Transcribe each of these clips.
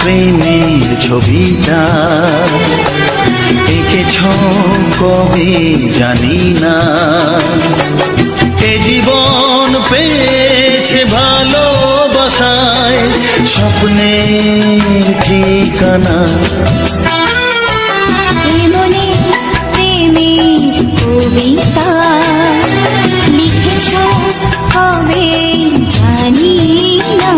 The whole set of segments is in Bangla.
প্রেমের ছবিটা এঁকেছ কবে জানি না, এ জীবন পেয়েছে ভালোবাসায় স্বপ্নের ঠিকানা। মনে প্রেমের কবিতা লিখেছ কবে জানি না।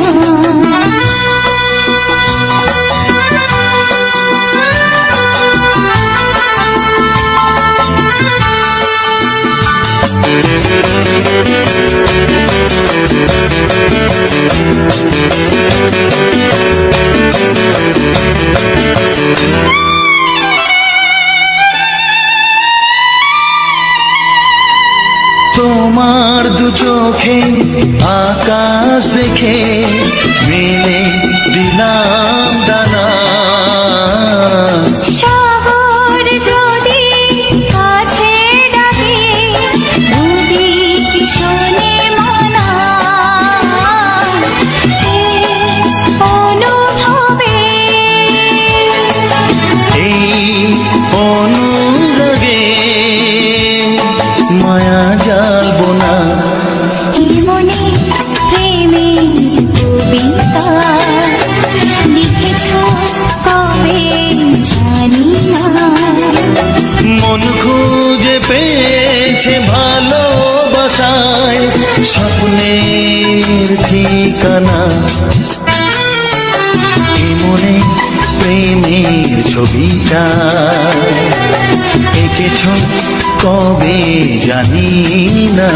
তোমার দু চোখে আকাশ দেখে মেলে দিলাম দানা। সাগর যদি কাছে ডাকে নদী কি শোনে মানা, অনুভবে এই অনুরাগে মায়া জ্বালবো না। মনে প্রেমের কবিতা লিখেছ কবে জানি না। মন খুঁজে পেয়েছে ভালোবাসায় স্বপ্নের ঠিকানা। এ মনে প্রেমের ছবিটা এঁকেছ কবে জানি না।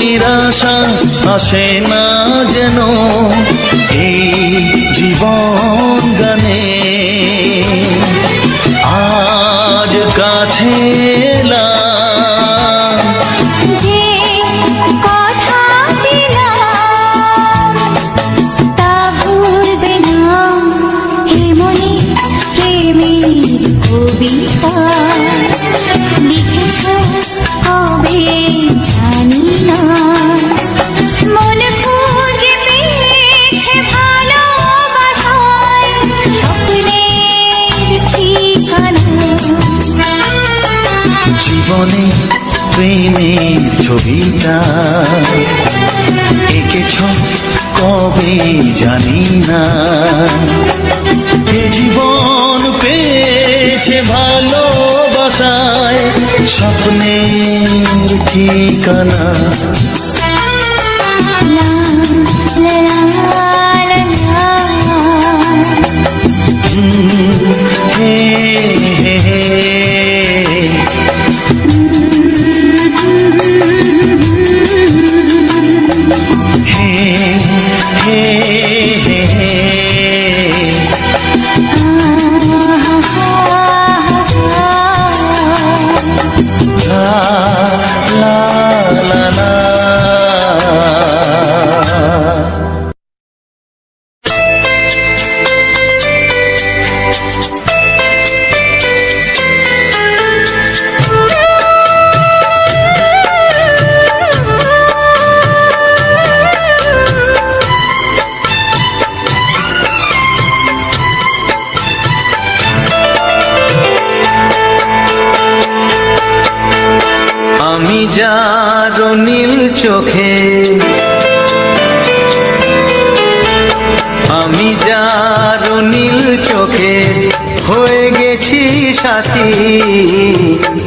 নিরাশা আসে না যেন এই জীবন গানে। আজ কাছে এলাম যে কথা দিলাম তা ভুলবে না। হে মনে প্রেমের কবিতা লিখেছ কবে জানি না। মন খুঁজে পেয়েছে ভালোবাসায় স্বপ্নের ঠিকানা। জীবনে প্রেমের ছবিটা এঁকেছ কবে জানি না। এ জীবন পেয়েছে ভালোবাসায় স্বপ্নের ঠিকানা। লা লা লা লা হে হে হে হে হে হে la la la la যার নীল চোখে, আমি যার নীল চোখে হয়ে গেছি সাথী,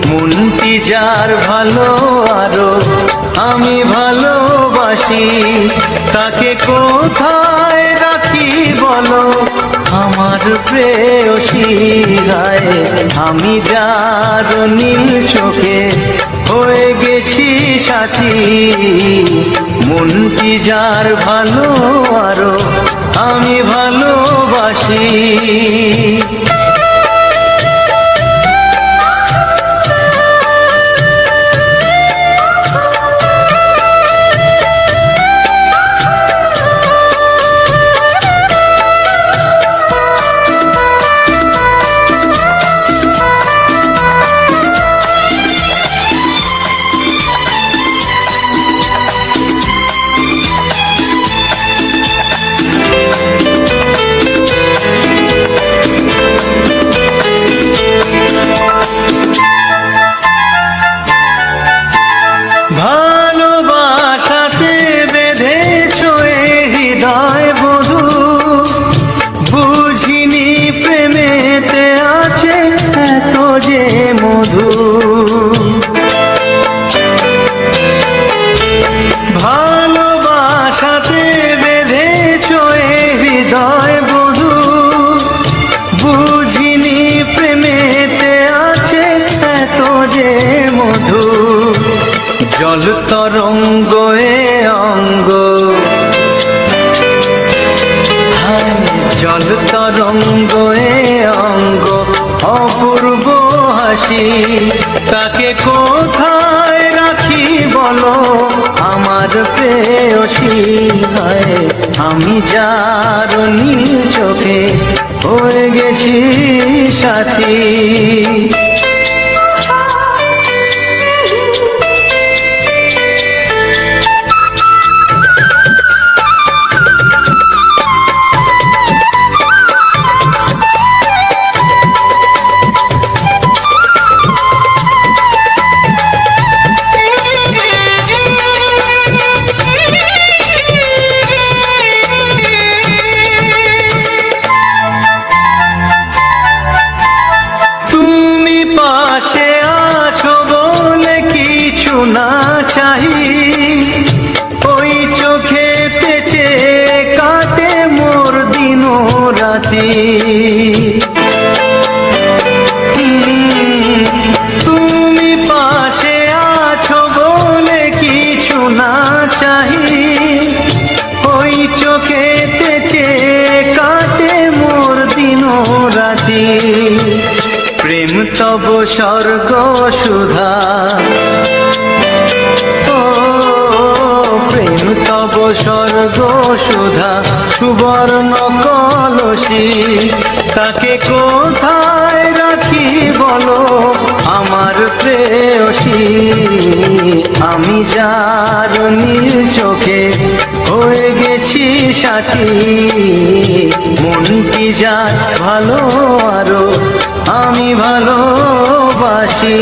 মনটি যার ভালো আরো আমি ভালোবাসি, তাকে কোথায় রাখি বলো আমার প্রেয়সী গায়ে। আমি যার নীল চোখে হয়ে গেছি সাথী, মনটি যার ভালো আরো আমি ভালোবাসি। ভালোবাসাতে বেঁধেছ হৃদয় বধূ, বুঝিনি প্রেমেতে আছে এত যে মধু। ভালোবাসাতে বেঁধেছ হৃদয় বধূ, বুঝিনি প্রেমেতে আছে এত যে মধু। জল তরঙ্গ এ অঙ্গ, জল তরঙ্গ এ অঙ্গ অপূর্ব হাসি, তাকে কোথায় রাখি বলো আমার প্রেয়সী গায়ে। আমি যার নীল চোখে হয়ে গেছি সাথী। পাশে আছো বলে কিছু না চাহি, ওই চোখেতে চেয়ে কাটে মোর দিন রাতি। তুমি পাশে আছো বলে কিছু না চাহি, ওই চোখেতে চেয়ে কাটে মোর দিন রাতি। প্রেম তব স্বর্গ সুধা, ও প্রেম তব স্বর্গ সুধা সুবর্ণ কলসী, তাকে কোথায় রাখি বলো আমার প্রেয়সী। আমি যার নীল চোখে হয়ে গেছি সাথী, মনটি যার ভালো আরো আমি ভালোবাসি।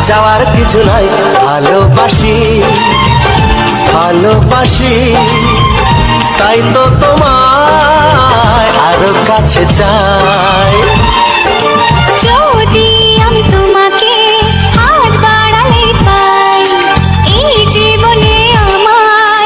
চাওয়ার কিছু নাই, ভালোবাসি ভালোবাসি, তাই তো তোমায় আরো কাছে চাই। যদি আমি তোমাকে হাত বাড়ালে পাই, এই জীবনে আমার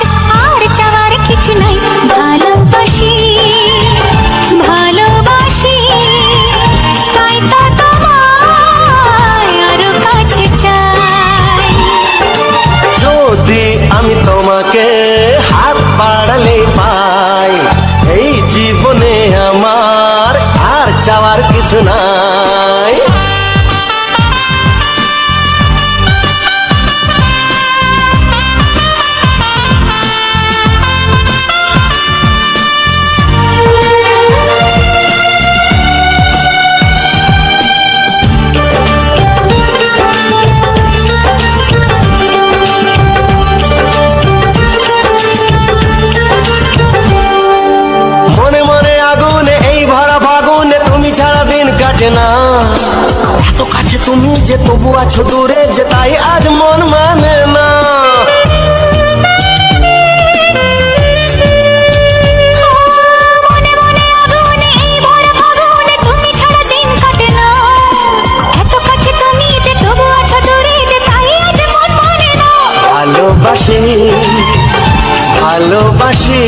কিছু নাই। না এত কাছে তুমি যে তবু আছো দূরে যে তাই আজ মন মানে না। মনে মনে আগুনে এই ভরা ফাগুনে তুমি ছাড়া দিন কাটে না। এত কাছে তুমি যে তবু আছো দূরে যে তাই আজ মন মানে না। ভালোবাসি ভালোবাসি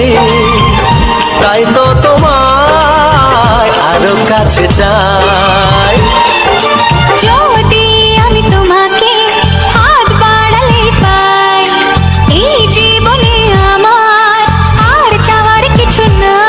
তাই তো তোমায় আরো কাছে চাই। যদি আমি তোমাকে হাত বাড়ালে পাই এই জীবনে আমার আর চাওয়ার কিছু নাই।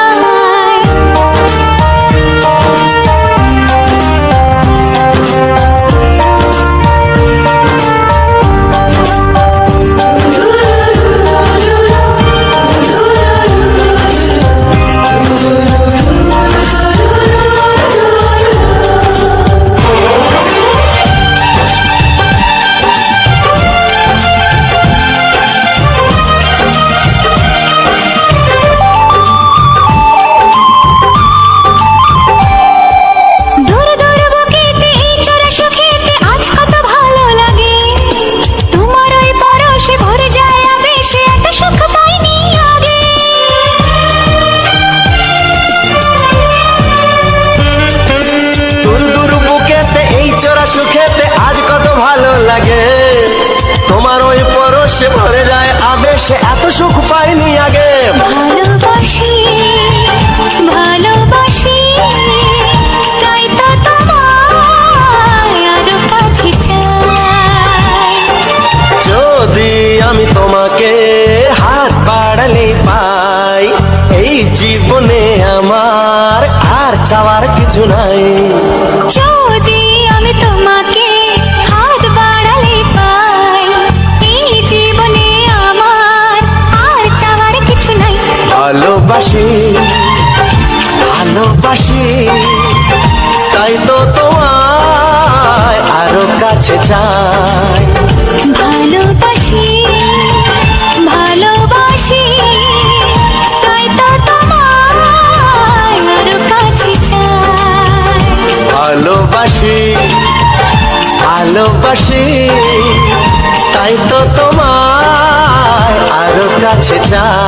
সুখেতে আজ কত ভালো লাগে তোমার ওই পরশে ভরে যায় আবেশে এত সুখ পাইনি আগে। ভালোবাসি ভালোবাসি তাই তো তোমায় আরো কাছে চাই। যদি আমি তোমাকে হাত বাড়ালে পাই এই জীবনে আমার আর চাওয়ার কিছু নাই। যদি আমি তোমাকে হাত বাড়ালে পাই এই জীবনে আমার আর চাওয়ার কিছু নাই। ভালোবাসি ভালোবাসি তাই তো তোমায় আরো কাছে চাই। ভালোবাসি ভালোবাসি তাই তো তোমায় আরো কাছে চাই। ভালোবাসি ভালোবাসি তাই তো তোমায় আরো কাছে চাই।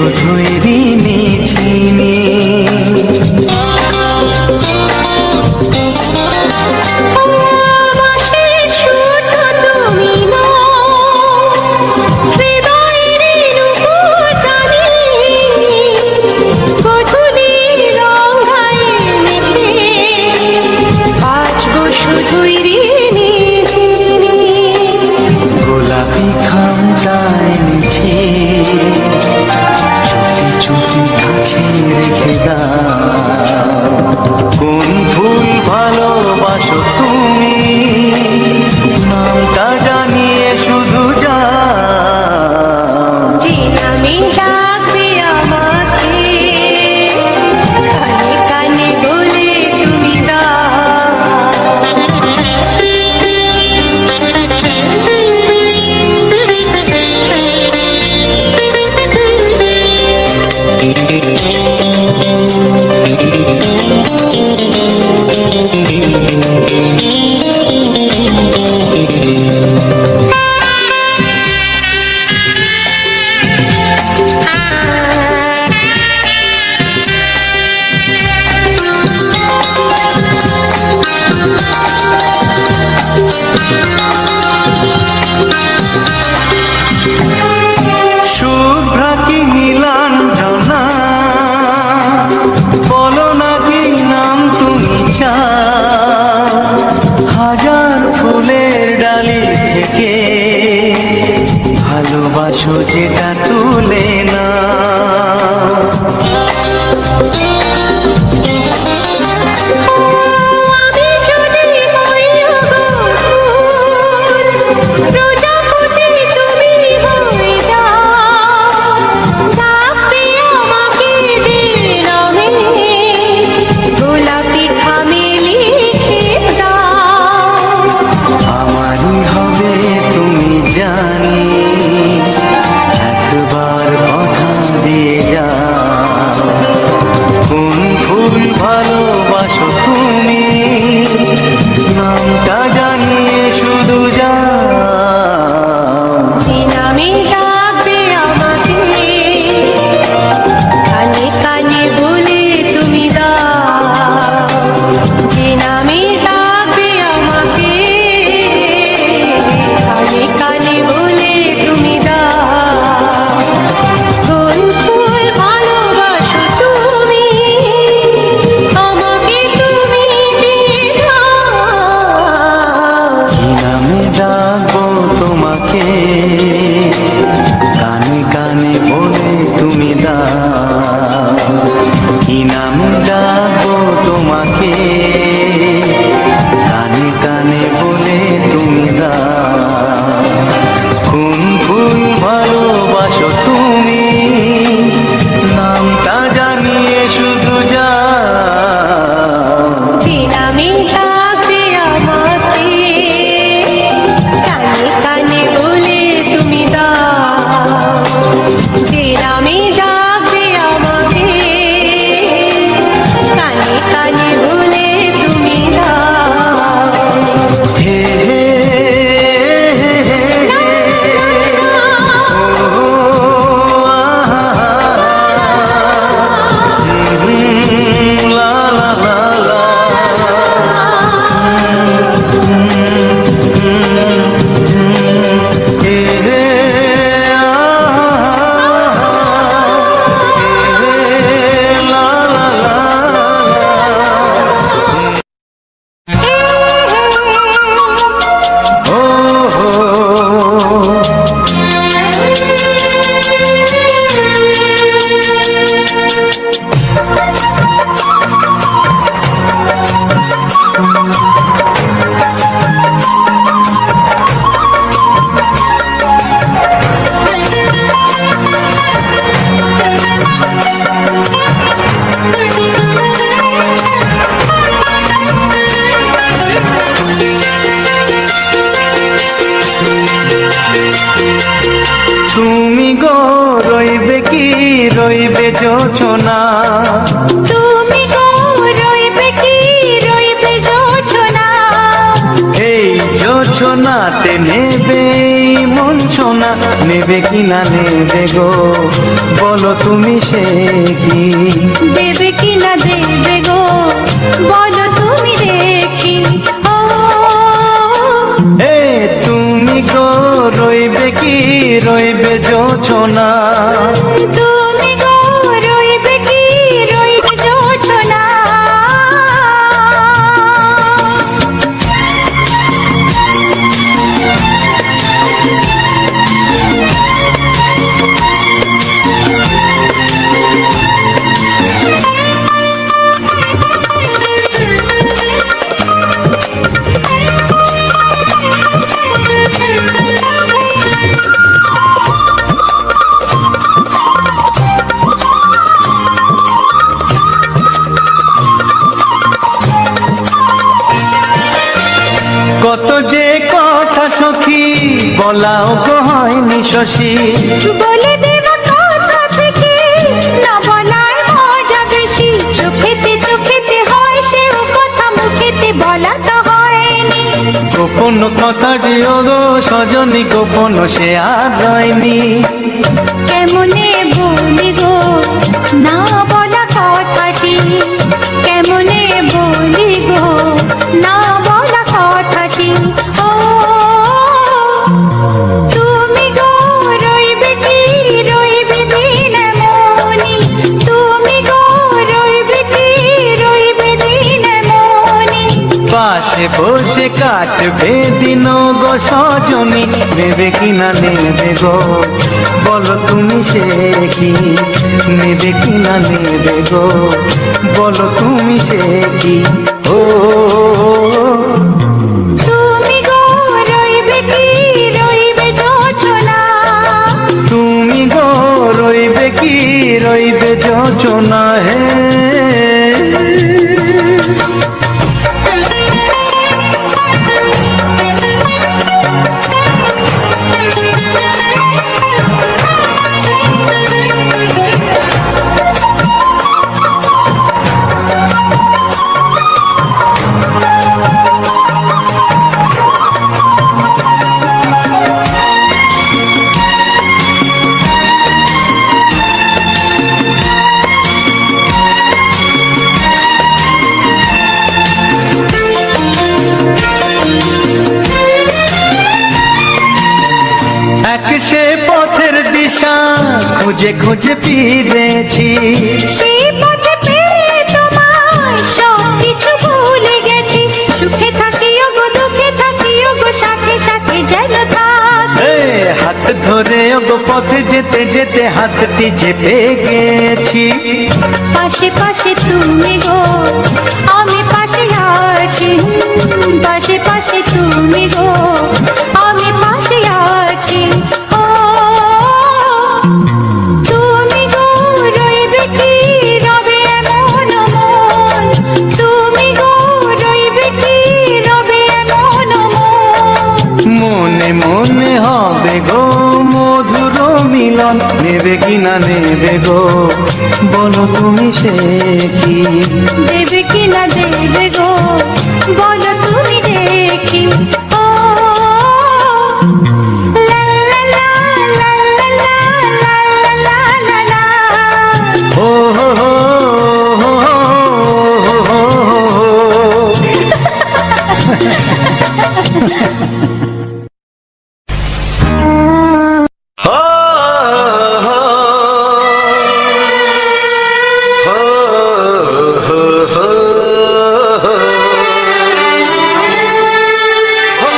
শুধুই ঋণী চিনি। গোলাপি খামটায় নিছি, চুপি চুপি কাছে রেখে দাও। কোন ফুল ভালোবাসো তুমি, নামটা জানিয়ে শুধু যাও। যে নামে ডাকবে আমাকে, কানে কানে বলে তুমি শুভ্রা কি নীলাঞ্জনা, বলো না কি নাম তুমি চাও। হাজার ফুলের ডালি থেকে ভালোবাসো যেটা তুলে না। আমারই হবে তুমি জানি, একবার কথা দিয়ে যাও। কোন ফুল ভালোবাসো তুমি, নামটা জানিয়ে শুধু যাও। যে নামে ডাকবে আমাকে, কানে কানে বলে তুমি দাও। যে নামে ডাকবে আমাকে, কানে কানে বলে তুমি দাও। কোন ফুল ভালোবাসো তুমি, আমাকে তুমি দিয়ে যাও। কি নামে ডাকবো তোমাকে, কানে কানে বলে তুমি দাও। কি নামে ডাকবো তোমাকে, কানে কানে বলে তুমি দাও। কোন ফুল ভালোবাসো তুমি, নামটা জানিয়ে শুধু যাও। যে নামে ডাকবে আমাকে, কানে কানে বলে তুমি দাও। যে নামে ডাকবে আমাকে, কানে কানে বলে তুমি দাও। হে হে হে হে ও আহা, লা লা লা লা। হে হে লা লা লা। ও হো তুমি গো রইবে কি, রইবে জোছনা। তুমি গো রইবে কি, রইবে জোছনা। এই জোছনাতে নেবে মন সোনা নেবে কি না নেবে গো বলো তুমি সে কি দেবে কি না দেবে গো বলো তুমি দেখি ও এ তুমি গো রইবে কি রইবে জোছনা তুমি গো রইবে কি রইবে জোছনা কত যে কথা সখী বলাও গো হয়নি শশী বলে দেব কথা থেকে না বলার মজা বেশি চোখেতে হয় সেও কথা মুখেতে বলা তো হয়নি গোপন কথাটি গো সজনী গোপন সে আর রয়নি কেমনে বলি গো না বলা কথাটি কেমনে বলি গো না বলা কথাটি ও তুমি গো রইবে কি রইবে দিন মনি তুমি গো রইবে কি রইবে দিন মনি পাশে বসে কাটবে দিন গো সজনী নেবে কি না নেবে গো বলো তুমি সে কি নেবে কি না নেবে গো বলো তুমি সে কি ও তুমি গো রইবে কি রইবে জোছনা তুমি গো রইবে কি রইবে যোচনা হে এক সে পথের দিশা খুঁজে খুঁজে ফিরেছি সেই পথে পেয়ে তোমায় সব কিছু ভুলে গেছি সুখে থাকিও গো দুঃখে থাকিও গো সাথে সাথে যেন থাক এ হাত ধরে গো পথে যেতে যেতে হাতটি চেপে গেছি পাশে পাশে তুমি গো আমি পাশে আছি পাশে পাশে তুমি গো আমি পাশে আছি ও তুমি গো রইবে কি রবে এমন মন তুমি গো রইবে কি রবে এমন মন মনে মনে হবে গো মধুর মিলন নেবে কি না নেবে গো বলো তুমি সে কি দেবে কি না দেবে গো বলো তুমি দেখি ও লা লা লা লা লা লা লা লা লা লা ও হো হো হো হো হো হো। हो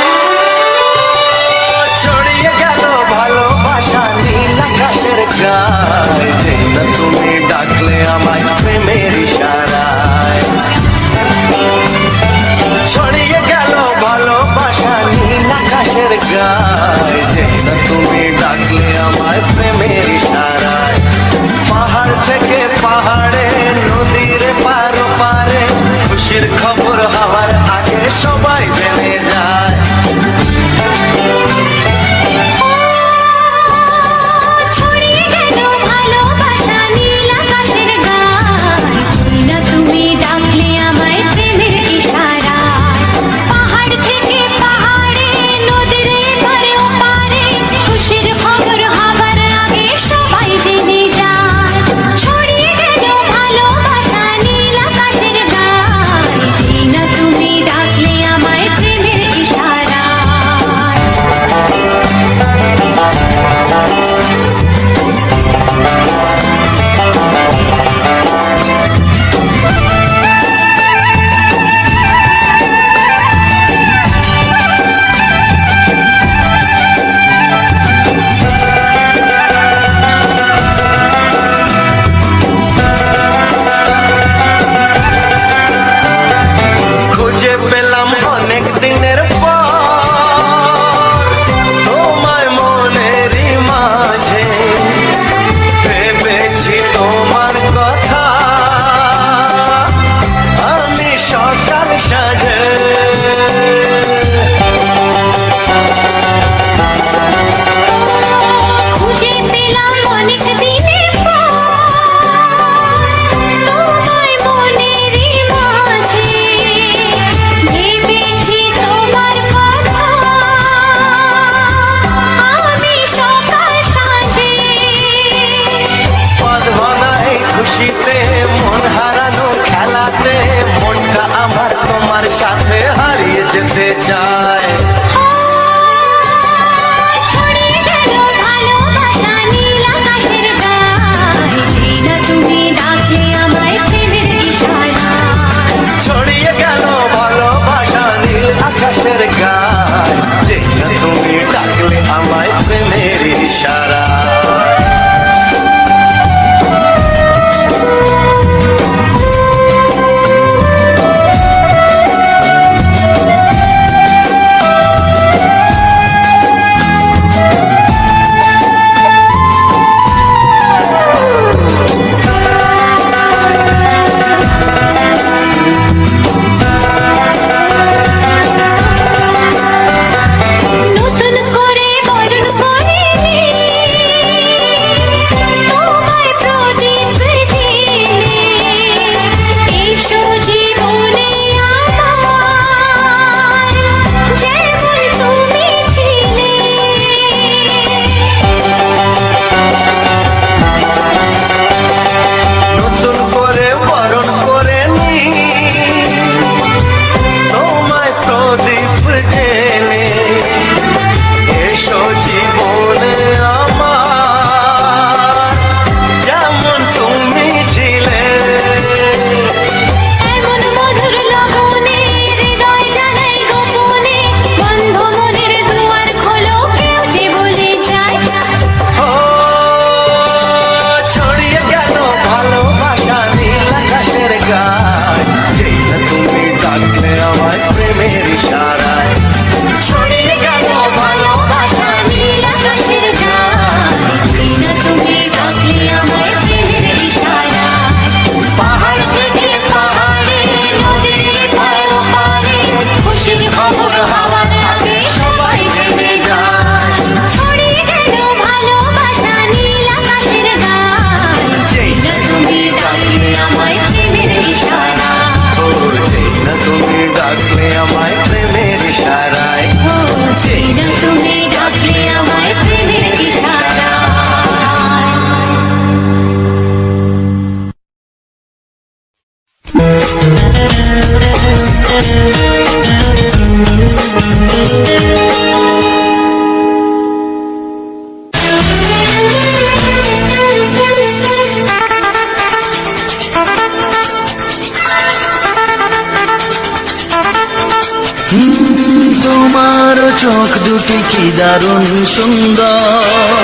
চোখ দুটি কি দারুণ সুন্দর,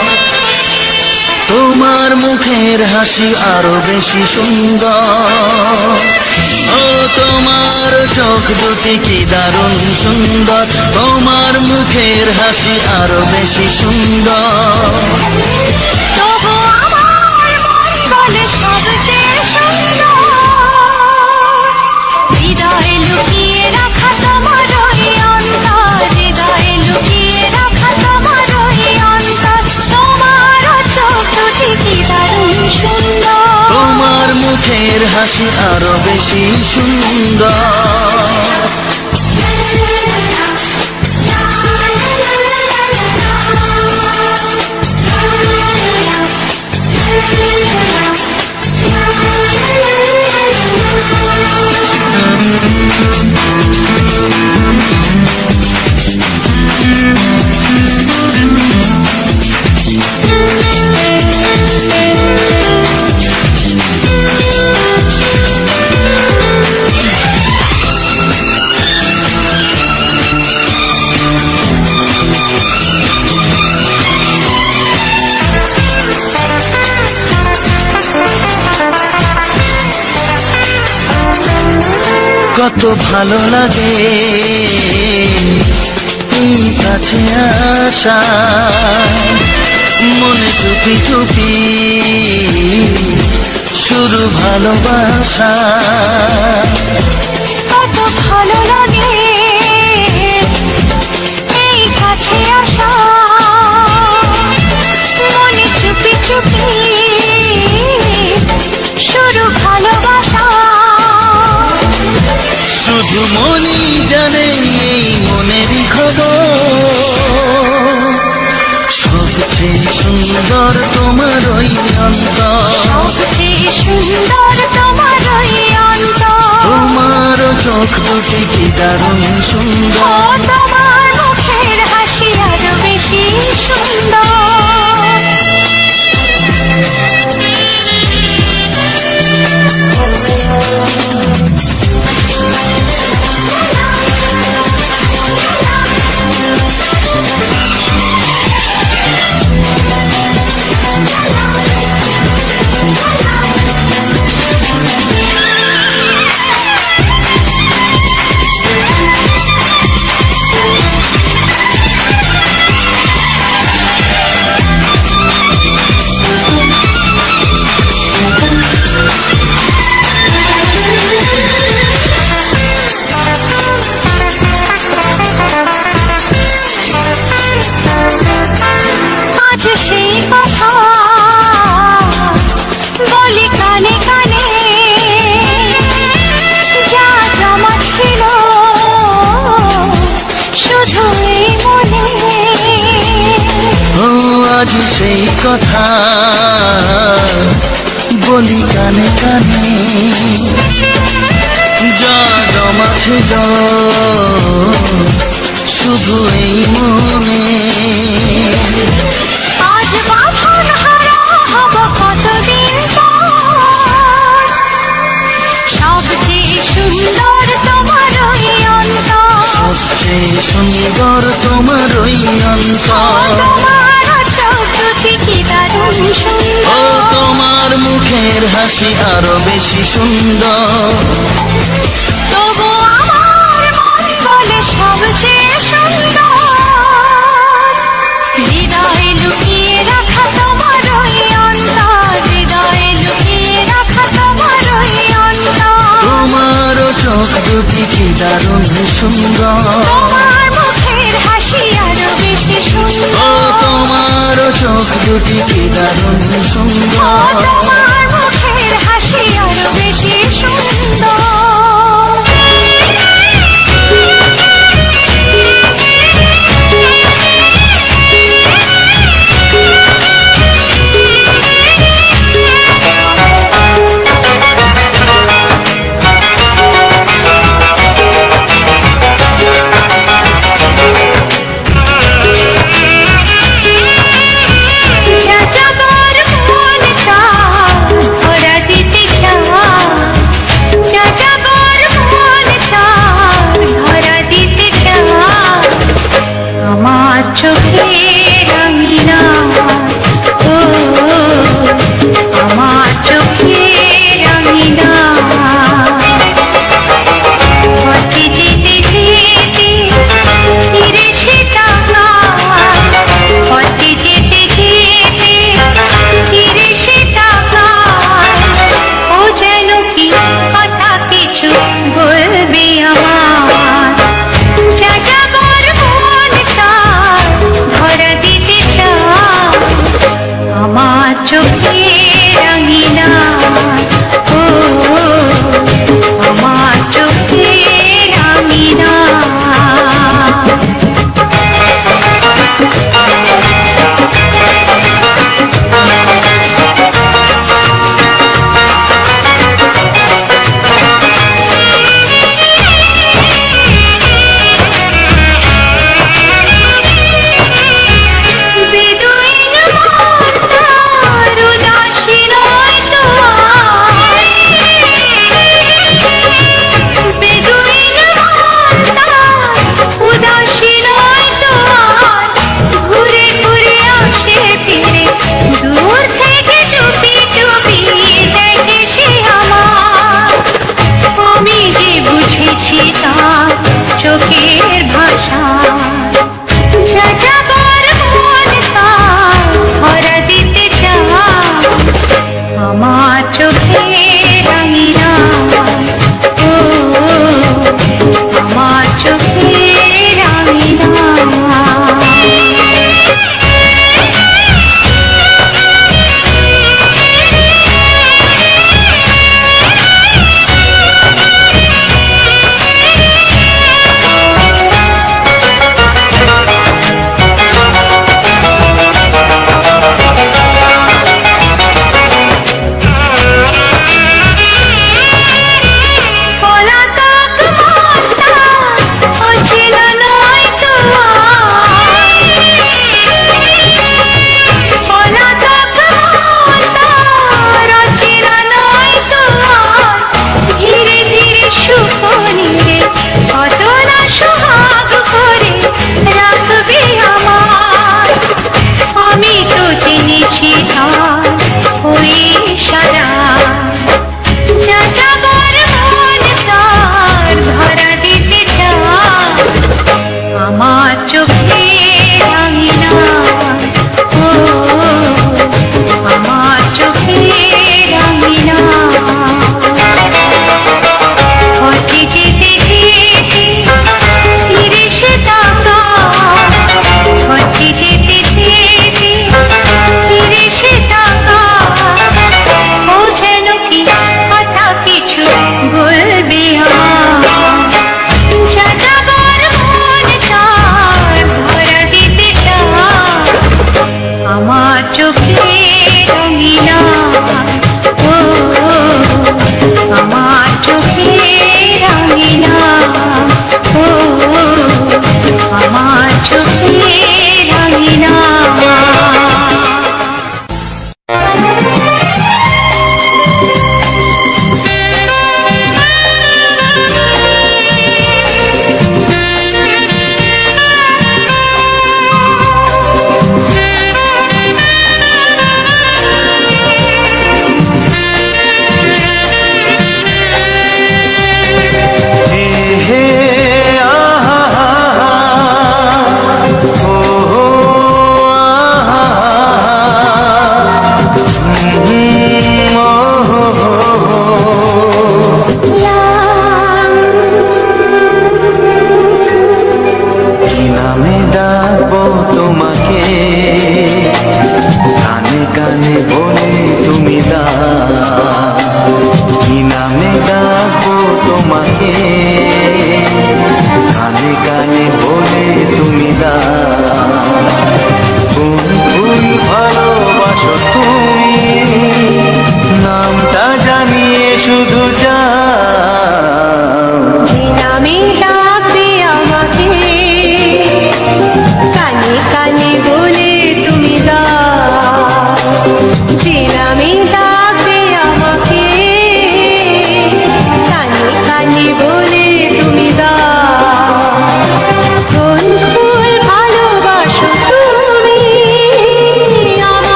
তোমার মুখের হাসি আরো বেশি সুন্দর। ও তোমার চোখ দুটি কি দারুণ সুন্দর, তোমার মুখের হাসি আরো বেশি সুন্দর। তবু আমার মন বলে সবচেয়ে সুন্দর, হৃদয়ে লুকিয়ে রাখা তোমার ওই অন্তর, হৃদয়ে লুকিয়ে রাখা তোমার ওই অন্তর। তোমার চোখ দুটি কি দারুণ সুন্দর, তোমার মুখের হাসি আরো বেশি সুন্দর। কত ভালো লাগে এই কাছে আসা, মনে চুপি চুপি শুরু ভালোবাসা। কত ভালো লাগে এই কাছে আসা, মনে চুপি চুপি শুরু ভালোবাসা। শুধু মনই জানে এই মনেরই খবর, সবচেয়ে সুন্দর তোমার ওই অন্তর, সবচেয়ে সুন্দর তোমার ওই অন্তর। তোমার চোখ দুটি কি দারুণ ও সুন্দর। তোমার মুখের হাসি আরো বেশি সুন্দর। আজ সেই কথা বলি কানে কানে, যা জমা ছিল শুধু এই মনে। ও আজ সেই কথা বলি কানে কানে, যা জমা ছিল শুধু এই মনে। আজ বাঁধন হারা হব কতদিন পর, সবচেয়ে সুন্দর তোমার ওই অন্তর, সবচেয়ে সুন্দর তোমার ওই অন্তর। তোমার চোখ দুটি কি দারুণ ও সুন্দর। তোমার মুখের হাসি আরো বেশি সুন্দর। তবু আমার মন বলে সবচেয়ে সুন্দর, হৃদয়ে লুকিয়ে রাখা তোমার ওই অন্তর, হৃদয়ে লুকিয়ে রাখা তোমার ওই অন্তর। তোমার চোখ দুটি কি দারুণ সুন্দর। তোমার মুখের হাসি আরো বেশি ও সুন্দর। তোমার চোখ দুটি কি দারুণ ও সুন্দর। তোমার মুখের হাসি আরো বেশি সুন্দর। যাযাবর মন তার চোখের আঙিনা, ও আমার চোখের আঙিনা। বেদুইন মনটা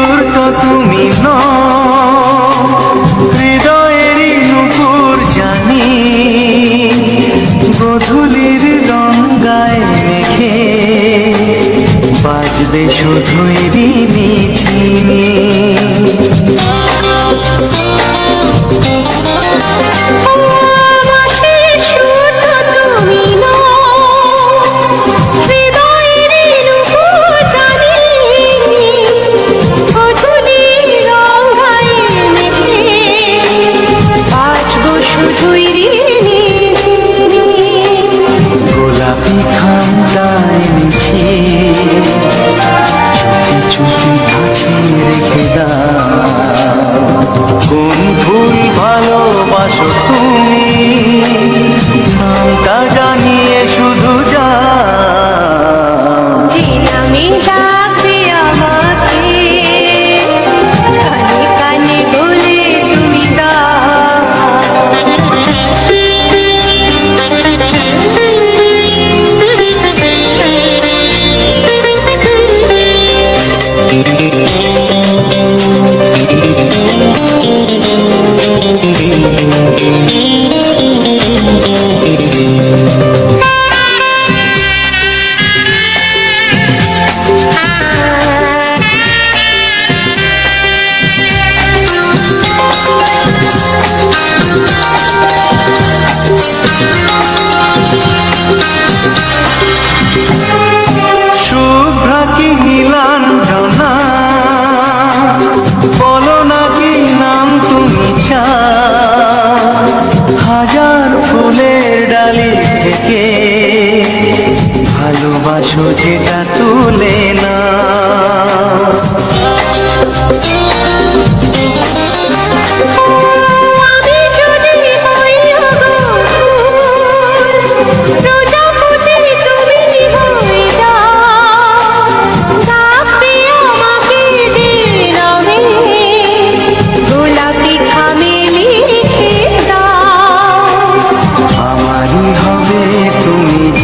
সুর তো তুমি হৃদয়েরই নুপুর জানি গধূলির রঙায় মেঘে বাজবে শুধুই রিনি ঝিনি গোলাপি খামটায় নিছি চুপি চুপি কাছে রেখে দাও কোন ফুল ভালোবাসো তুমি নামটা জানিয়ে শুধু যাও যে নামে ডাকবে আমাকে কানে কানে বলে তুমি শুভ্রা কি নীলাঞ্জনা বলো না কি নাম তুমি হাজার ফুলের ডালি থেকে ভালোবাসো যেটা তুলে না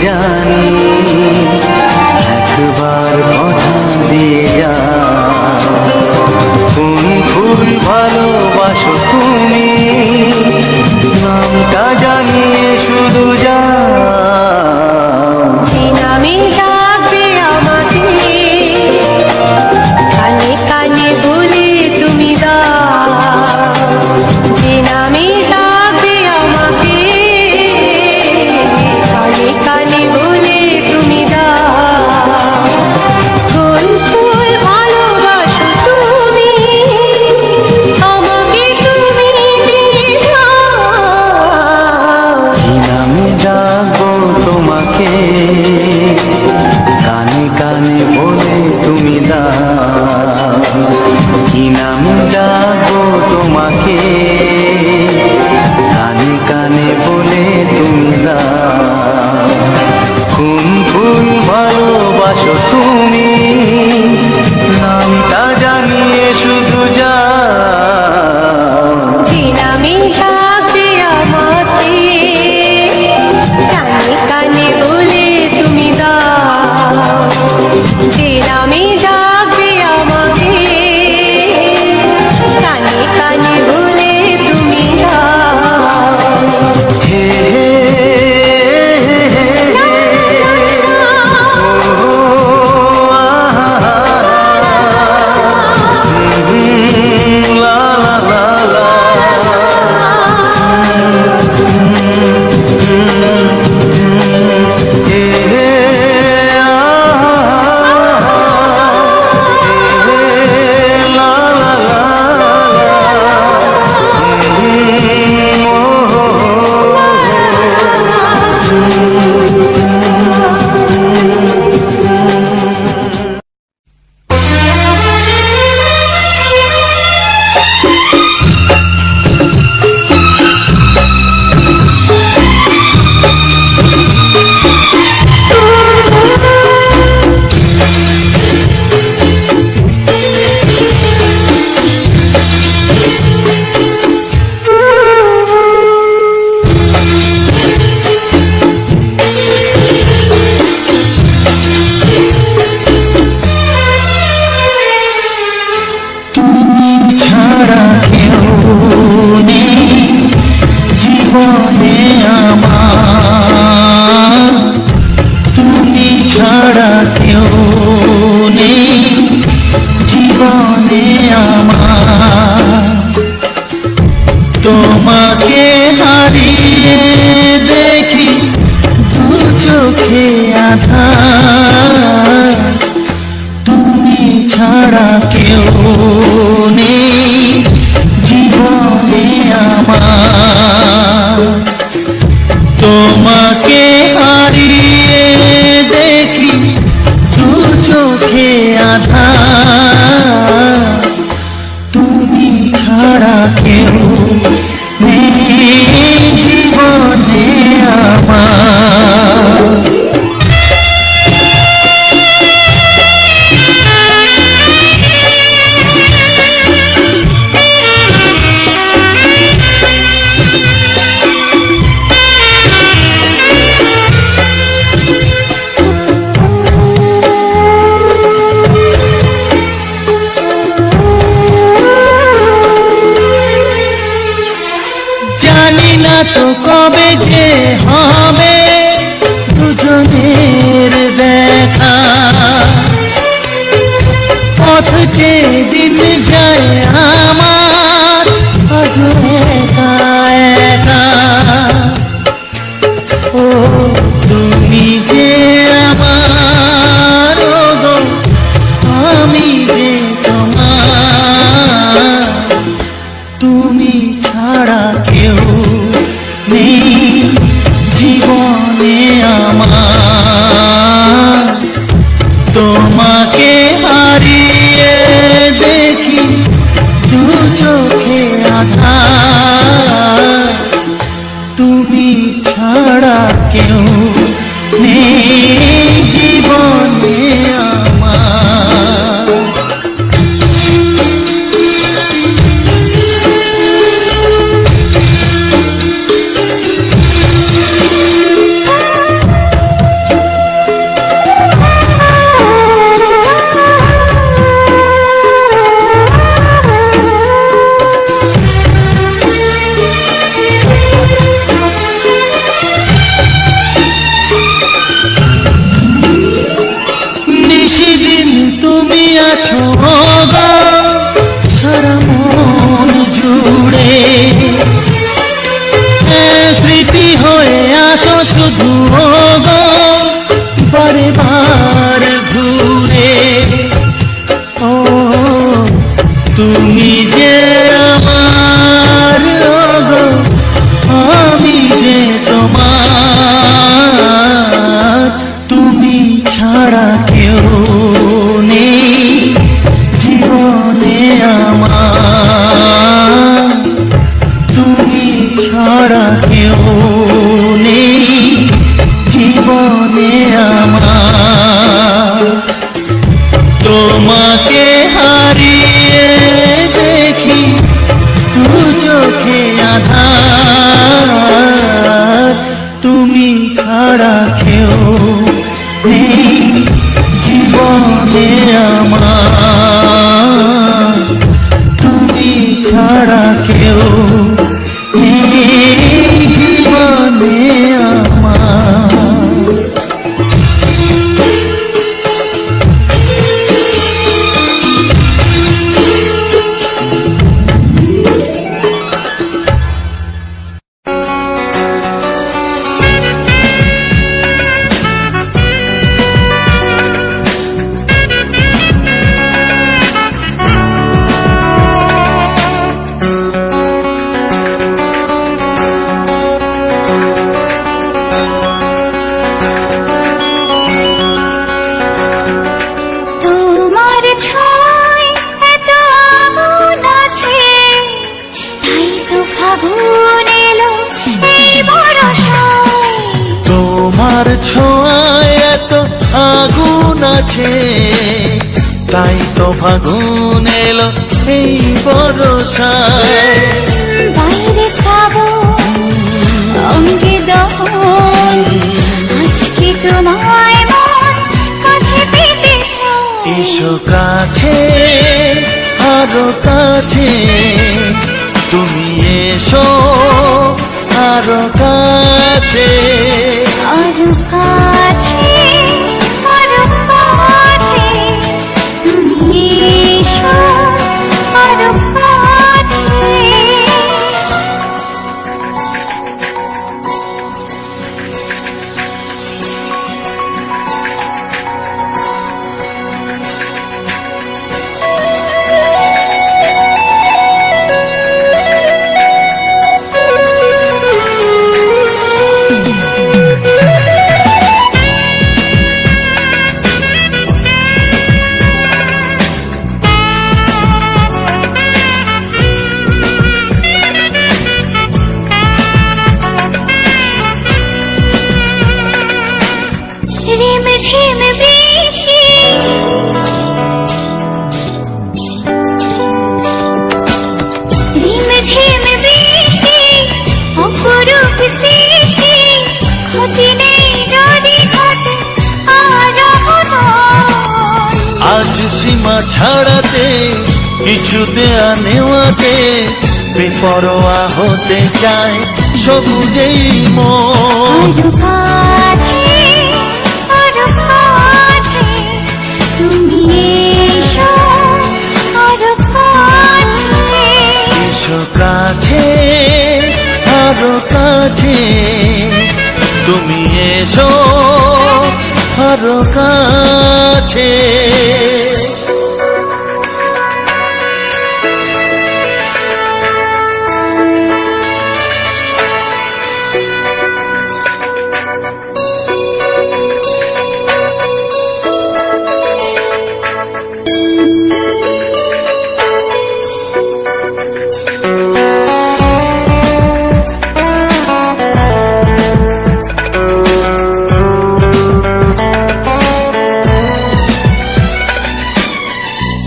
জানি একবার কথা দিয়ে যা কোন ফুল ভালোবাসো তুমি নামটা জানিয়ে শুধু যা যে নামে ডাকবে আমাকে কানে কানে বলে তুমি যে নামে ডাকবে আমাকে কানে কানে বলে তুমি কোন ফুল ভালোবাসো তুমি আমাকে তুমি দিয়ে যাও কি নামে ডাকবো তোমাকে কানে কানে বলে তুমি কি নামে ডাকবো তোমাকে কানে কানে বলে তুমি কোন ফুল ভালোবাসো তুমি নামটা জানিয়ে শুধু যা যে নামে ডাকবে আমাকে কানে কানে বলে তুমি যে নামে ডাকবে আমাকে কানে কানে বলে তুমি হে হে কেউ নেই জীবনে আমার। তো কবে যে হবে দুজনের দেখা, পথ চেয়ে দিন যায় আমার আজ একা একা। ও তুমি যে আমার, গো আমি যে তোমার, তুমি ছাড়া কেউ নেই জীবনে আমার। তোমাকে হারিয়ে দেখি দু চোখে আঁধার, তুমি ছাড়া কেউ নেই জীবনে আমার। সারা মন জুড়ে স্মৃতি হয়ে আসো শুধু গো বারে বার ঘুরে। ও তুমি যে আমার, গো আমি যে তোমার, তুমি ছাড়া কেউ নেই জীবনে আমার। তুমি ছাড়া কেউ নেই জীবনে আমার। তোমাকে হারিয়ে দেখি দু চোখে আঁধার, তুমি ছাড়া কেউ নেই জীবনে আমার। তুমি ছাড়া কেউ নেই জীবনে আমার। ছোঁয়ায় এত আগুন আছে, তাই তো ফাগুন এলো এই বরষায়। বাইরে শ্রাবণ অঙ্গে দহন, আজকে তোমায় মন কাছে পেতে চায়। এসো কাছে আরো কাছে, তুমি এসো আরো কাছে, আরো কাছে, আরো কাছে, তুমি এসো আরো কাছে। ঝিম বৃষ্টি অপরূপ সৃষ্টি ক্ষতি নেই যদি ঘটে আজ সীমা ছাড়াতে কিছু দেয়া নেওয়াতে বেপরোয়া হতে চায় সবুজেই মন। আরো কাছে তুমি এসো, আরো কাছে এসো কাছে, আরো কাছে তুমি এসো, আরো কাছে।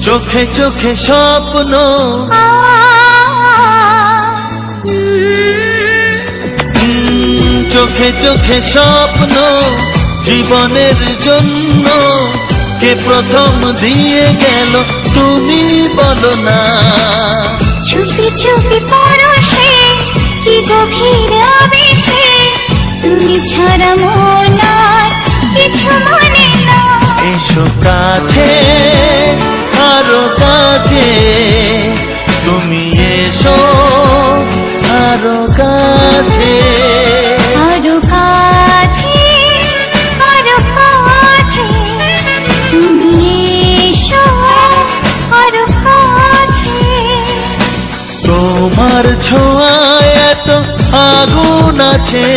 চোখে চোখে স্বপ্ন চোখে চোখে স্বপ্ন জীবনের জন্য কে প্রথম দিয়ে গেল তুমি বলো না। চুপি চুপি পরশে কি গভীর আবেশে তুমি ছাড়া মন আর কিছু মনে না। এসো কাছে, আরো কাছে তুমি এসো, আরো কাছে। আরো কাছে, আরো কাছে তুমি এসো, আরো কাছে। তোমার ছোঁয়ায় এত আগুন আছে,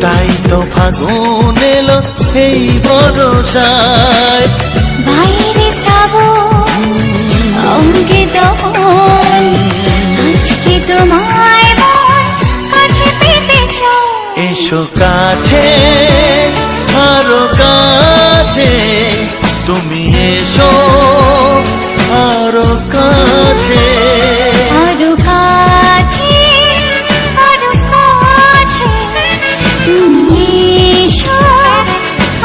তাই তো ফাগুন এলো এই বরসায়। বাইরে শ্রাবণ অঙ্গে দহন আজকে তোমায় মন কাছে পেতে চাই। এসো কাছে, আরো কাছে তুমি এসো, আরো কাছে। আরো কাছে, আরো কাছে তুমি এসো,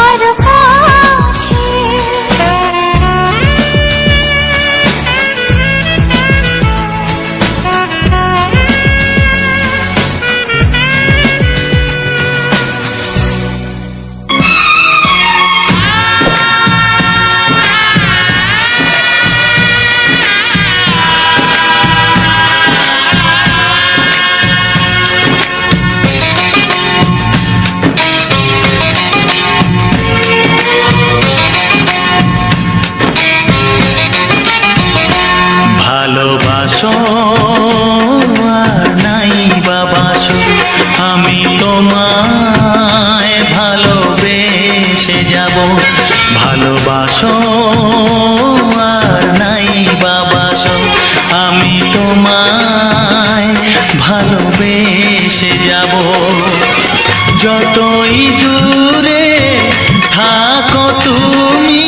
আরো কাছে। ভালোবাসো আর নাই বাবাসো, আমি তোমায় ভালোবেসে যাব। ভালোবাসো আর নাই বাবাসো, আমি তোমায় ভালোবেসে যাব। যতই দূরে থাকো তুমি,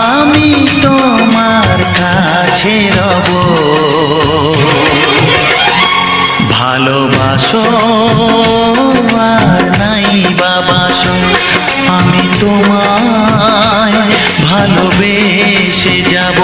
আমি তোমার কাছে রব। ভালোবাসো আর নাই বাবাসো, আমি তোমায় ভালোবেসে যাব।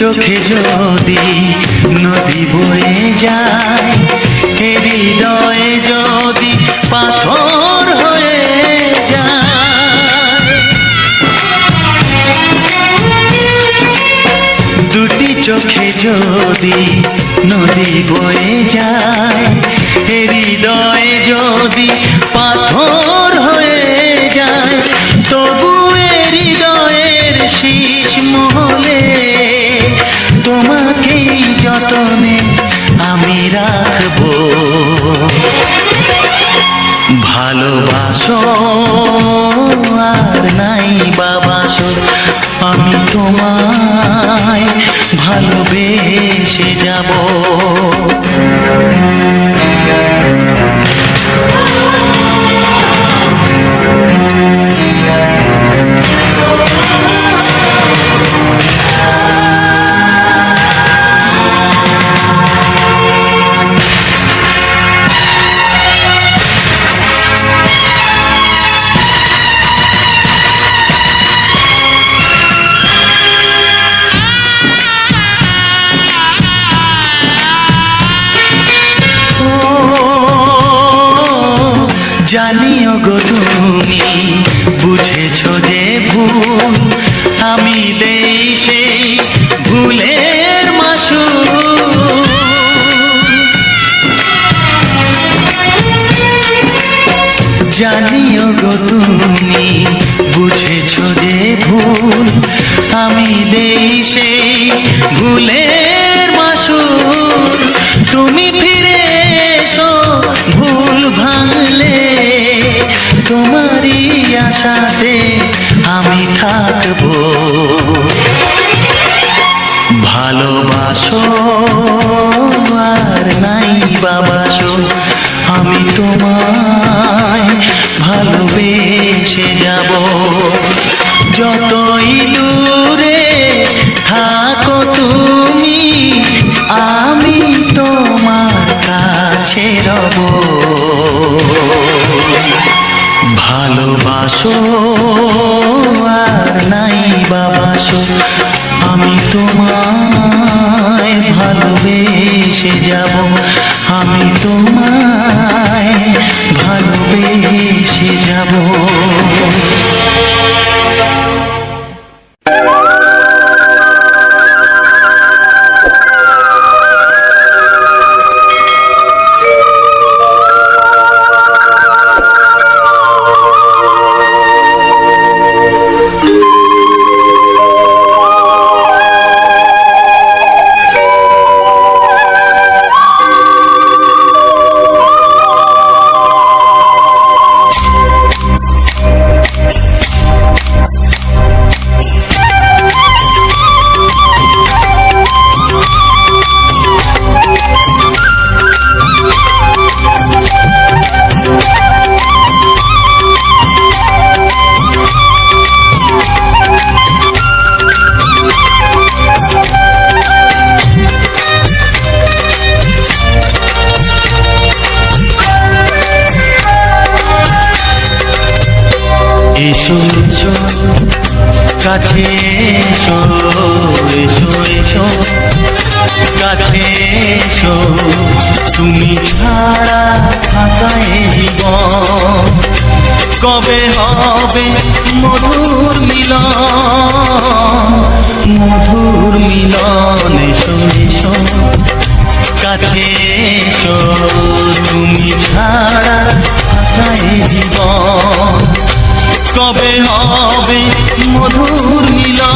চোখে যদি নদী বয়ে যায়, হৃদয়ে যদি পাথর হয়ে যায়, দুটি চোখে যদি নদী বয়ে যায়, হৃদয়ে যদি পাথর হয়ে যায়, তবু হৃদয়ের শীষ মহলে তোমাকেই যতনে আমি রাখবো। ভালোবাসো আর নাই বাবাসো, আমি তোমায় ভালোবেসে যাব। জানিও গো তুমি বুঝেছো যে ভুল, আমি দেই সেই ভুলের মাসুল। জানিও গো তুমি বুঝেছো যে ভুল, আমি দেই সেই ভুলের মাসুল। তুমি ফিরে এসো ভুল ভাঙলে, তোমারই আশাতে আমি থাকবো। ভালোবাসো আর নাই বাবাসো, আমি তোমায় ভালোবেসে যাব। যতই দূরে থাকো তুমি, আমি তোমার কাছে রব। ভালোবাসো আর নাই বাবাসো, আমি তোমায় ভালোবেসে যাব। আমি তোমায় ভালোবেসে যাব। এসো এসো কাছে এসো, এসো এসো কাছে এসো, তুমি ছাড়া থাকা এই জীবন কবে হবে মধুর মিলন, মধুর মিলন। এসো এসো কাছে এসো, তুমি ছাড়া থাকা এই জীবন কবে হবে মধুর মিলন,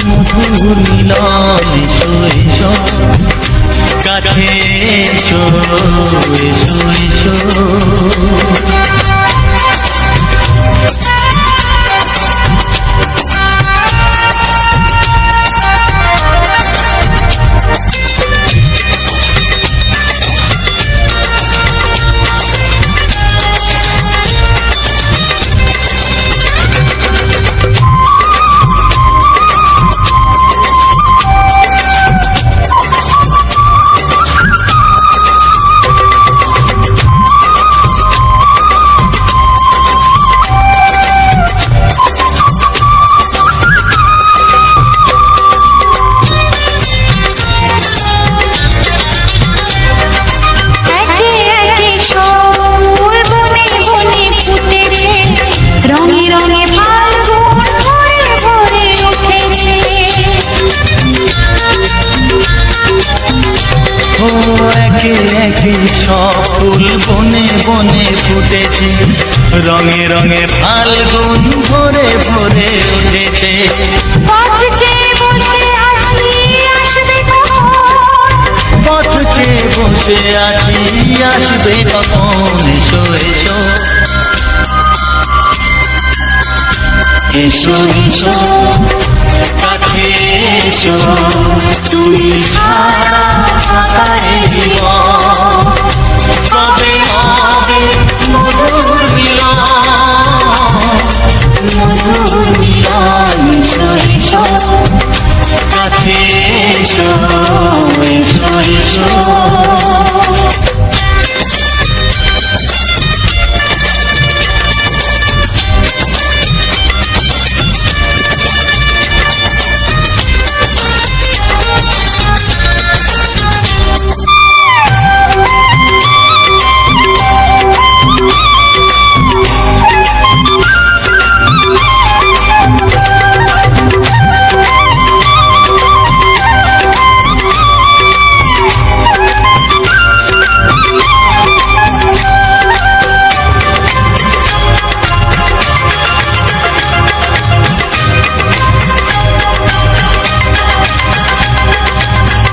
মধুর মিলন। এসো এসো কাছে এসো, এসো এসো। ফুটেছে, রঙে রঙে ফাল্গুন ভরে ভরে উঠেছে। পথ চেয়ে বসে আছি আসবে কখন, পথ চেয়ে বসে আছি আসবে কখন, এসো এসো এসো এসো কাছে এসো, তুমি ছাড়া ফাঁকা এ জীবন, কবে হবে মধুর মিলন, মধুর মিলন, এসো এসো কাছে এসো, এসো এসো।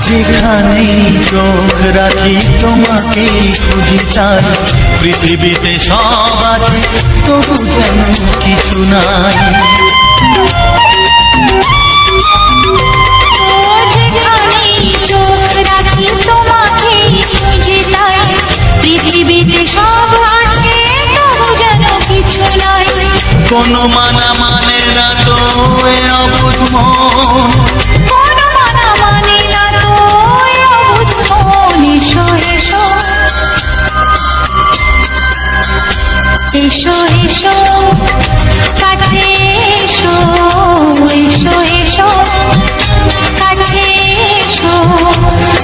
যেখানে চোখ রাখি তোমাকে খুঁজি তাই, পৃথিবীতে সব আছে তবু যেন কিছু নাই। যেখানে চোখ রাখি তোমাকে খুঁজি তাই, পৃথিবীতে সব আছে তবু যেন কিছু নাই। কোনো মানা মানে না তো এ অবুঝ মন, কোনো মানা মানে না তো এ অবুঝ মন, এসো এসো এসো এসো কাছে এসো, এসো এসো কাছে এসো,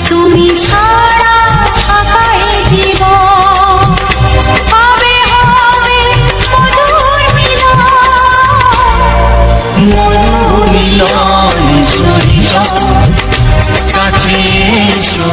তুমি ছাড়া ফাঁকা এ জীবন, হবে হবে মধুর মিলন, মধুর মিলন, এসো এসো কাছে এসো।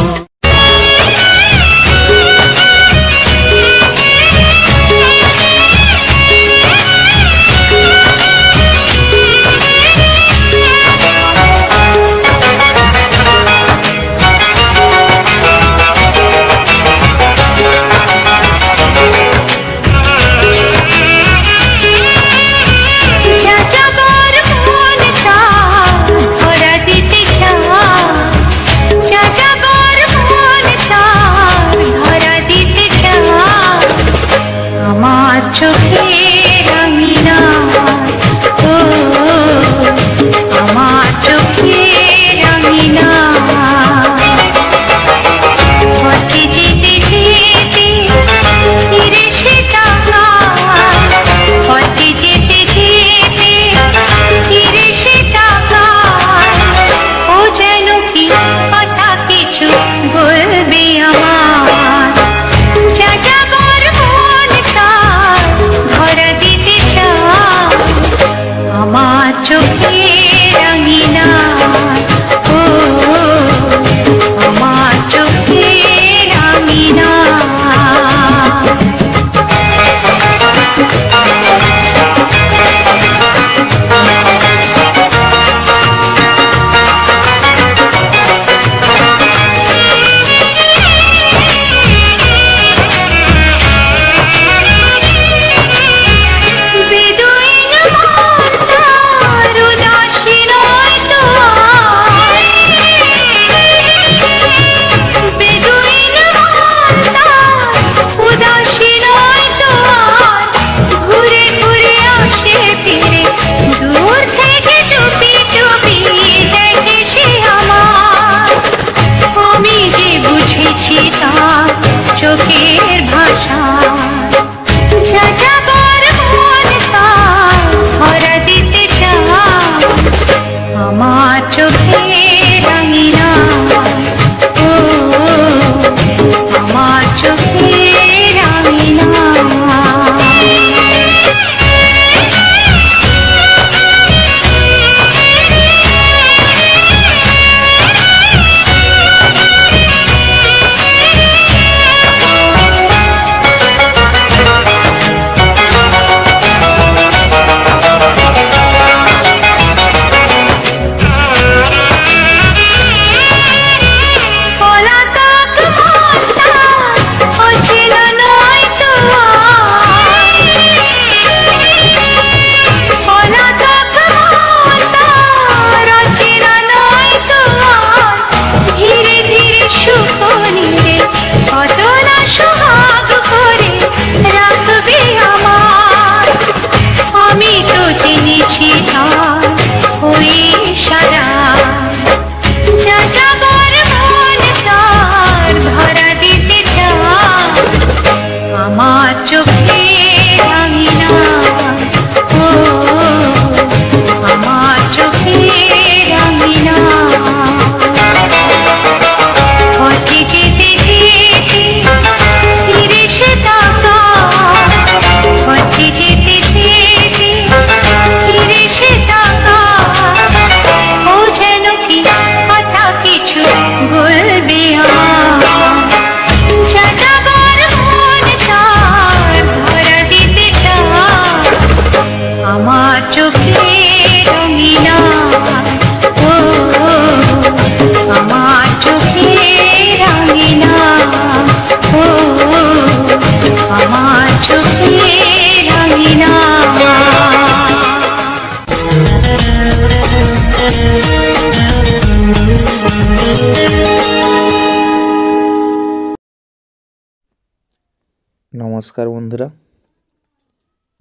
নমস্কার বন্ধুরা,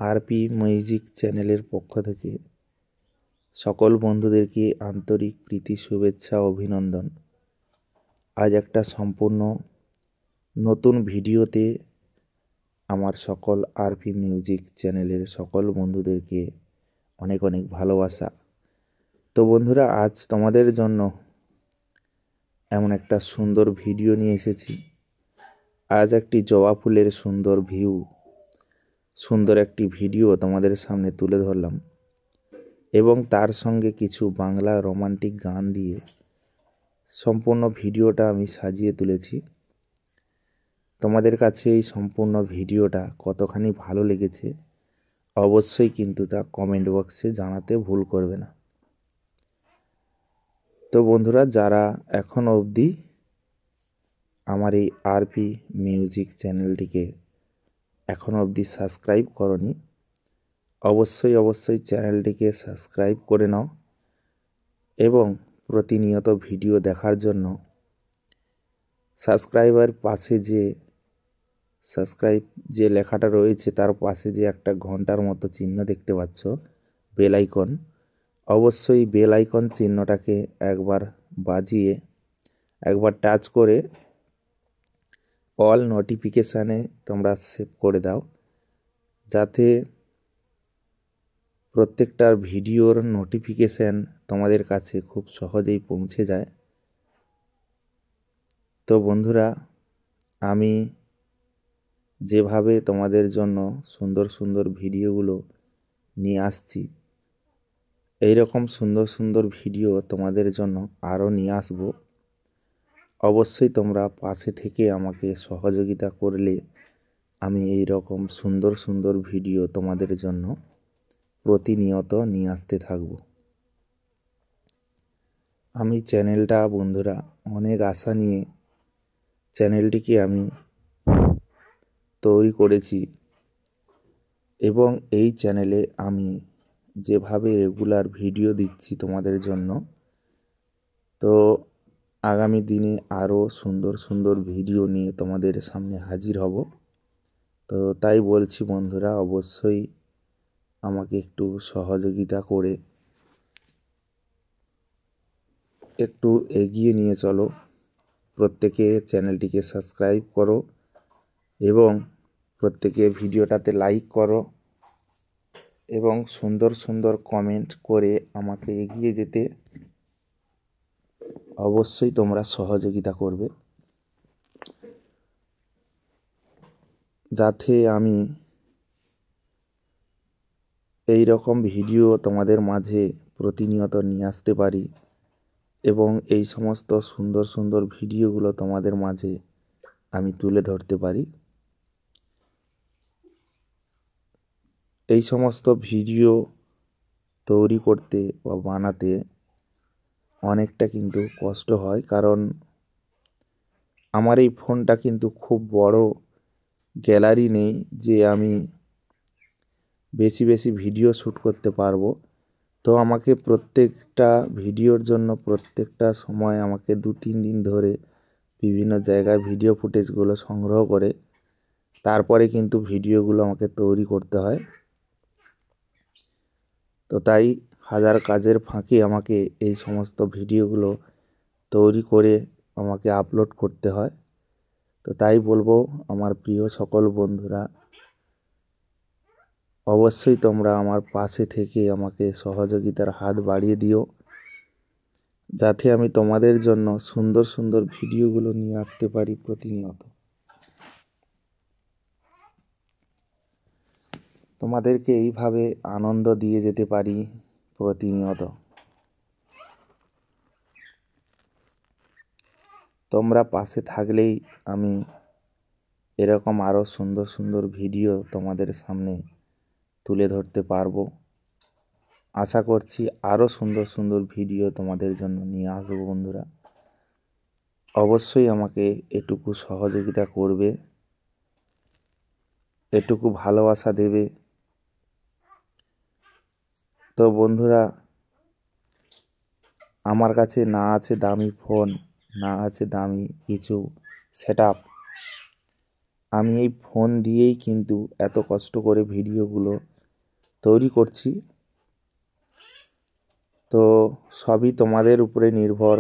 আরপি মিউজিক চ্যানেলের পক্ষ থেকে সকল বন্ধুদেরকে আন্তরিক প্রীতি, শুভেচ্ছা, অভিনন্দন। আজ একটা সম্পূর্ণ নতুন ভিডিওতে আমার সকল আরপি মিউজিক চ্যানেলের সকল বন্ধুদেরকে অনেক অনেক ভালোবাসা। তো বন্ধুরা, আজ তোমাদের জন্য এমন একটা সুন্দর ভিডিও নিয়ে এসেছি। আজ একটি জবা ফুলের সুন্দর ভিউ, সুন্দর একটি ভিডিও তোমাদের সামনে তুলে ধরলাম এবং তার সঙ্গে কিছু বাংলা রোমান্টিক গান দিয়ে সম্পূর্ণ ভিডিওটা আমি সাজিয়ে তুলেছি। তোমাদের কাছে এই সম্পূর্ণ ভিডিওটা কতখানি ভালো লেগেছে অবশ্যই কিন্তু তা কমেন্ট বক্সে জানাতে ভুল করবে না। তো বন্ধুরা, যারা এখনও অবধি আমার এই আরপি মিউজিক চ্যানেলটিকে এখনও অবধি সাবস্ক্রাইব করনি, অবশ্যই চ্যানেলটিকে সাবস্ক্রাইব করে নাও এবং প্রতিনিয়ত ভিডিও দেখার জন্য সাবস্ক্রাইবার পাশে যে লেখাটা রয়েছে তার পাশে যে একটা ঘন্টার মতো চিহ্ন দেখতে পাচ্ছ, বেল আইকন, অবশ্যই বেল আইকন চিহ্নটাকে একবার বাজিয়ে একবার টাচ করে অল নোটিফিকেশানে তোমরা সেভ করে দাও, যাতে প্রত্যেকটা ভিডিওর নোটিফিকেশান তোমাদের কাছে খুব সহজেই পৌঁছে যায়। তো বন্ধুরা, আমি যেভাবে তোমাদের জন্য সুন্দর সুন্দর ভিডিওগুলো নিয়ে আসছি, এই রকম সুন্দর সুন্দর ভিডিও তোমাদের জন্য আরও নিয়ে আসব। অবশ্যই তোমরা পাশে থেকে আমাকে সহযোগিতা করলে আমি এই রকম সুন্দর সুন্দর ভিডিও তোমাদের জন্য প্রতিনিয়ত নিয়ে আসতে থাকব। আমি চ্যানেলটা বন্ধুরা অনেক আশা নিয়ে চ্যানেলটিকে আমি তৈরি করেছি এবং এই চ্যানেলে আমি যেভাবে রেগুলার ভিডিও দিচ্ছি তোমাদের জন্য, তো আগামী দিনে আরও সুন্দর সুন্দর ভিডিও নিয়ে তোমাদের সামনে হাজির হব। তো তাই বলছি বন্ধুরা, অবশ্যই আমাকে একটু সহযোগিতা করে একটু এগিয়ে নিয়ে চলো। প্রত্যেকে চ্যানেলটিকে সাবস্ক্রাইব করো এবং প্রত্যেকে ভিডিওটাতে লাইক করো এবং সুন্দর সুন্দর কমেন্ট করে আমাকে এগিয়ে যেতে অবশ্যই তোমরা সহযোগিতা করবে, যাতে আমি এই রকম ভিডিও তোমাদের মাঝে প্রতিনিয়ত নিয়ে আসতে পারি এবং এই সমস্ত সুন্দর সুন্দর ভিডিওগুলো তোমাদের মাঝে আমি তুলে ধরতে পারি। এই সমস্ত ভিডিও তৈরি করতে বা বানাতে অনেকটা কিন্তু কষ্ট হয়, কারণ আমার এই ফোনটা কিন্তু খুব বড় গ্যালারি নেই যে আমি বেশি বেশি ভিডিও শ্যুট করতে পারবো। তো আমাকে প্রত্যেকটা ভিডিওর জন্য প্রত্যেকটা সময় আমাকে 2-3 দিন ধরে বিভিন্ন জায়গায় ভিডিও ফুটেজগুলো সংগ্রহ করে তারপরে কিন্তু ভিডিওগুলো আমাকে তৈরি করতে হয়। তো তাই হাজার কাজের ফাঁকে আমাকে এই সমস্ত ভিডিওগুলো তৈরি করে আমাকে আপলোড করতে হয়। তো তাই বলবো আমার প্রিয় সকল বন্ধুরা, অবশ্যই তোমরা আমার পাশে থেকে আমাকে সহযোগিতার হাত বাড়িয়ে দিও, যাতে আমি তোমাদের জন্য সুন্দর সুন্দর ভিডিওগুলো নিয়ে আসতে পারি প্রতিনিয়ত। তোমাদেরকে এইভাবে আনন্দ দিয়ে যেতে পারি প্রতিনিয়ত। তোমরা পাশে থাকলেই আমি এরকম আরও সুন্দর সুন্দর ভিডিও তোমাদের সামনে তুলে ধরতে পারবো। আশা করছি আরও সুন্দর সুন্দর ভিডিও তোমাদের জন্য নিয়ে আসবো বন্ধুরা। অবশ্যই আমাকে এটুকু সহযোগিতা করবে, এটুকু ভালোবাসা দেবে। তো বন্ধুরা, আমার কাছে না আছে দামি ফোন, না আছে দামি কিছু সেটআপ, আমি এই ফোন দিয়েই কিন্তু এত কষ্ট করে ভিডিওগুলো তৈরি করছি। তো সবই তোমাদের উপরে নির্ভর,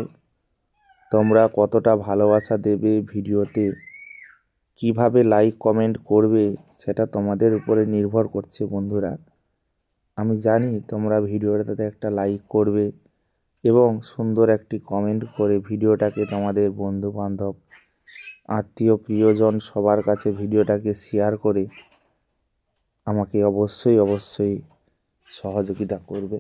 তোমরা কতটা ভালোবাসা দেবে ভিডিওতে, কিভাবে লাইক কমেন্ট করবে, সেটা তোমাদের উপরে নির্ভর করছে বন্ধুরা। আমি জানি তোমরা ভিডিওটাতে একটা লাইক করবে এবং সুন্দর একটি কমেন্ট করে ভিডিওটাকে তোমাদের বন্ধু বান্ধব, আত্মীয় প্রিয়জন সবার কাছে ভিডিওটাকে শেয়ার করে আমাকে অবশ্যই সহযোগিতা করবে।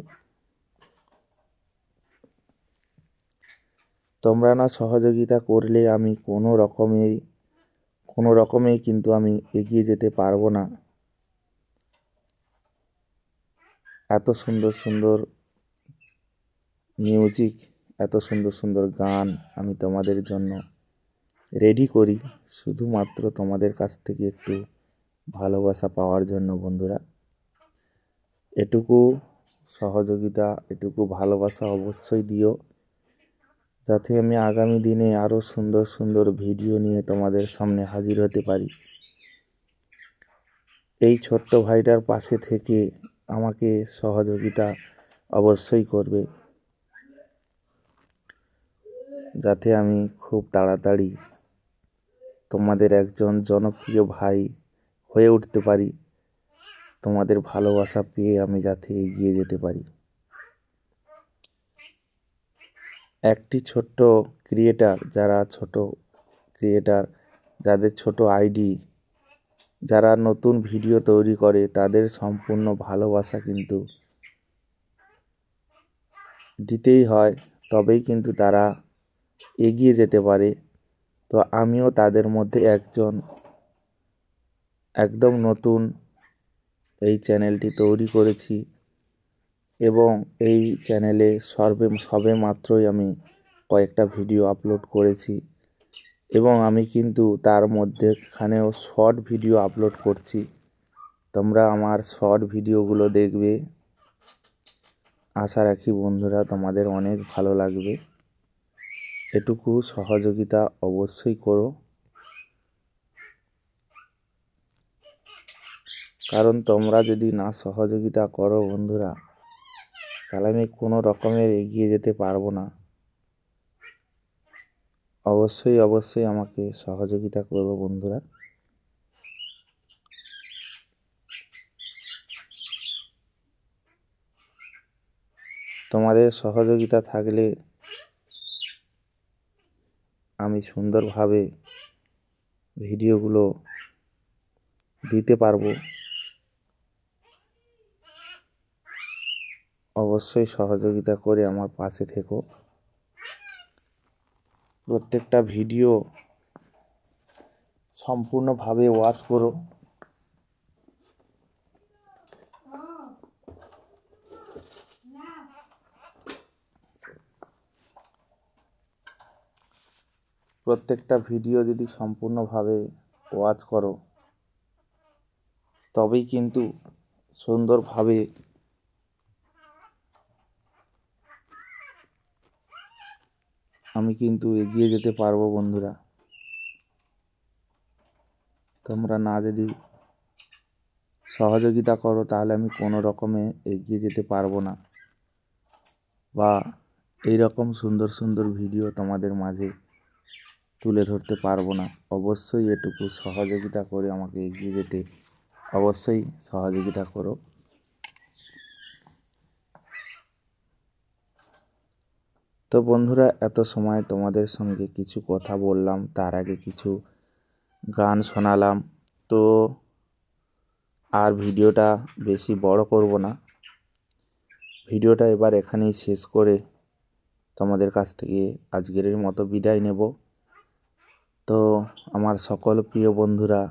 তোমরা না সহযোগিতা করলে আমি কোনো রকমেই কিন্তু আমি এগিয়ে যেতে পারবো না। এত সুন্দর মিউজিক, এত সুন্দর গান আমি তোমাদের জন্য রেডি করি শুধুমাত্র তোমাদের কাছ থেকে একটু ভালোবাসা পাওয়ার জন্য বন্ধুরা। এটুকু সহযোগিতা, এটুকু ভালোবাসা অবশ্যই দিও, যাতে আমি আগামী দিনে আরও সুন্দর ভিডিও নিয়ে তোমাদের সামনে হাজির হতে পারি। এই ছোট্ট ভাইটার পাশে থেকে আমাকে সহযোগিতা অবশ্যই করবে, যাতে আমি খুব তাড়াতাড়ি তোমাদের একজন জনপ্রিয় ভাই হয়ে উঠতে পারি, তোমাদের ভালোবাসা পেয়ে আমি যাতে এগিয়ে যেতে পারি। একটি ছোট্ট ক্রিয়েটার, যাদের ছোট আইডি, যারা নতুন ভিডিও তৈরি করে, তাদের সম্পূর্ণ ভালোবাসা কিন্তু দিতেই হয়, তবেই কিন্তু তারা এগিয়ে যেতে পারে। তো আমিও তাদের মধ্যে একদম নতুন এই চ্যানেলটি তৈরি করেছি এবং এই চ্যানেলে সবে মাত্রই আমি কয়েকটা ভিডিও আপলোড করেছি এবং আমি কিন্তু তার মধ্যেখানেও শর্ট ভিডিও আপলোড করছি। তোমরা আমার শর্ট ভিডিওগুলো দেখবে, আশা রাখি বন্ধুরা তোমাদের অনেক ভালো লাগবে। এটুকু সহযোগিতা অবশ্যই করো, কারণ তোমরা যদি না সহযোগিতা করো বন্ধুরা, তাহলে আমি কোনো রকমের এগিয়ে যেতে পারবো না। অবশ্যই আমাকে সহযোগিতা করো বন্ধুরা। তোমাদের সহযোগিতা থাকলে আমি সুন্দরভাবে ভিডিওগুলো দিতে পারবো। অবশ্যই সহযোগিতা করে আমার পাশে থেকো। প্রত্যেকটা ভিডিও সম্পূর্ণভাবে ওয়াচ করো। প্রত্যেকটা ভিডিও যদি সম্পূর্ণভাবে ওয়াচ করো, তবেই কিন্তু সুন্দরভাবে আমি কিন্তু এগিয়ে যেতে পারবো বন্ধুরা। তোমরা না যদি সহযোগিতা করো, তাহলে আমি কোনো রকমে এগিয়ে যেতে পারবো না বা এই রকম সুন্দর ভিডিও তোমাদের মাঝে তুলে ধরতে পারবো না। অবশ্যই এটুকু সহযোগিতা করে আমাকে এগিয়ে যেতে অবশ্যই সহযোগিতা করো। তো বন্ধুরা, এত সময় তোমাদের সঙ্গে কিছু কথা বললাম, তার আগে কিছু গান শোনালাম। তো আর ভিডিওটা বেশি বড় করব না, ভিডিওটা এবার এখানেই শেষ করে তোমাদের কাছ থেকে আজকের মতো বিদায় নেব। তো আমার সকল প্রিয় বন্ধুরা,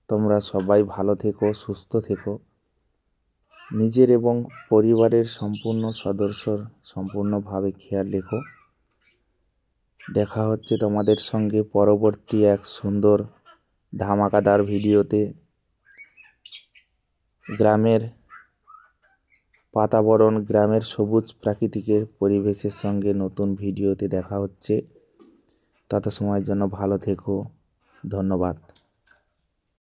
তোমরা সবাই ভালো থেকো, সুস্থ থেকো, নিজের এবং পরিবারের সম্পূর্ণ সদস্যর সম্পূর্ণভাবে খেয়াল রেখো। দেখা হচ্ছে তোমাদের সঙ্গে পরবর্তী এক সুন্দর ধামাকাদার ভিডিওতে। গ্রামের বাতাবরণ, গ্রামের সবুজ প্রাকৃতিকের পরিবেশের সঙ্গে নতুন ভিডিওতে দেখা হচ্ছে। তত সময়ের জন্য ভালো থেকো, ধন্যবাদ।